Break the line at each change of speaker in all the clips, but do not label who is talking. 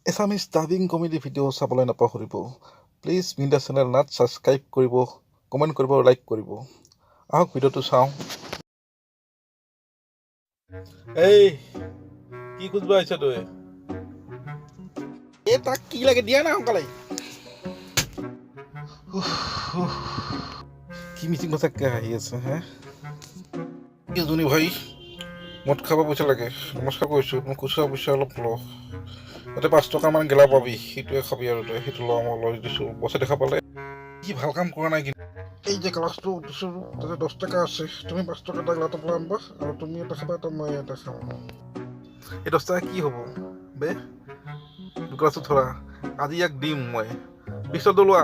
Assamese dubbing comedy video' চাবলৈ নাপাহৰিব। Please Minda channel নাট ছাবস্ক্ৰাইব কৰিব, কমেণ্ট কৰিব, লাইক কৰিব। আহক ভিডিঅ'টো চাওঁ। এই কি খুজিব আহিছ তই? এই তাক কি লাগে দিয়া না সোনকালে। কি মিচিং কথাকে হাঁহি আছে হে? এজনী ভাই মদ খাব পইচা লাগে, নমস্কাৰ কৰিছোঁ, মই খুচুৰা পইচা অলপ ল। তাতে 5 টকামান গেলা পাবি, সেইটোৱে খাবি আৰু তই সেইটো মই লৈ দিছোঁ। বছে দেখা পালে কি ভাল কাম কৰা নাই কিন্তু। এই যে ক্লাছটো দিছোঁ তাতে 10 টকা আছে, তুমি 5 টকা এটা গেলা টোপলা আনবা আৰু তুমি এটা খাবা এটা মই এটা খাওঁ। এই 10 টকা কি হ'ব বে? ক্লাছটো ধৰা আজি ইয়াক দিম মই, পিছত লোৱা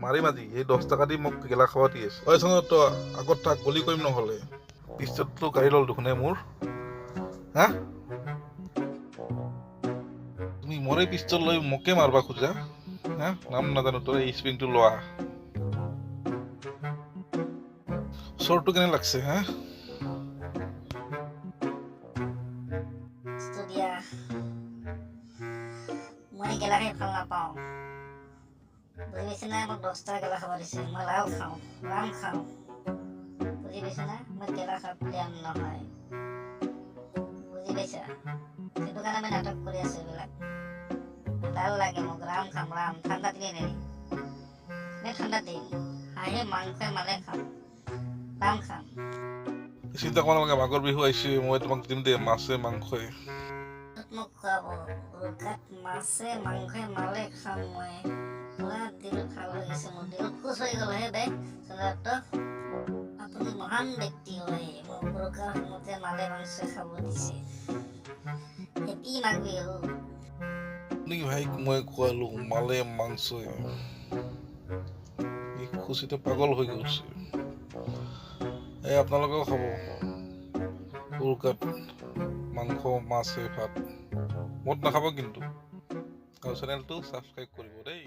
মাৰিম আজি। এই 10 টকা দি মোক গেলা খাব দি আছে। হয় চোন তই আগত তাক গলি কৰিম নহ'লে। পিছততো গাড়ী ল'ল দেখোন মোৰ হা? তুমি মৰে পিষ্টল লৈ মোকে মাৰবা খোজা হা? নাম নাজানো তই এই স্প্ৰিংটো লোৱা। চৰটো কেনে লাগছে হা?
মই গেলা খাই ভাল নাপাওঁ, বুজি পাইছে না? মোক 10 টকা গেলা খাব দিছে, মই লাও খাওঁ, ৰাম খাওঁ, বুজি পাইছে না? মই গেলা খাব প্লেয়াৰ নহয়, বুজি পাইছা? সেইটো কাৰণে মই নাটক কৰি আছো এইবিলাক। ডাল লাগে মোক, ৰাম খাম ৰাম। ঠাণ্ডা দিলে নেকি? ঠাণ্ডা দিন হাঁহে মাংসই মালে খাম, ৰাম খাম।
চিন্তা কৰা নালাগে, মাঘৰ বিহু আহিছে, মই তোমাক দিম দে মাছে মাংসই।
মোক খুৱাব উৰুকাত মাছে মাংসই মালে খাম মই। পুৰা দিল ভাল হৈ গৈছে, মোৰ দিল খুচ হৈ গ'ল হে বে। আপুনি মহান ব্যক্তি হয়, মোক উৰুকাৰ সময়তে মালে মাংস খাব দিছে। হেপী মাঘ বিহু।
ভাইক মই খোৱালো মালে মাংসই, খুচিতে পাগল হৈ গৈছে। এই আপোনালোকেও খাব উৰুকাত মাংস মাছে ভাত, মদ নাখাব কিন্তু। আৰু চেনেলটো ছাবস্ক্ৰাইব কৰিব দেই।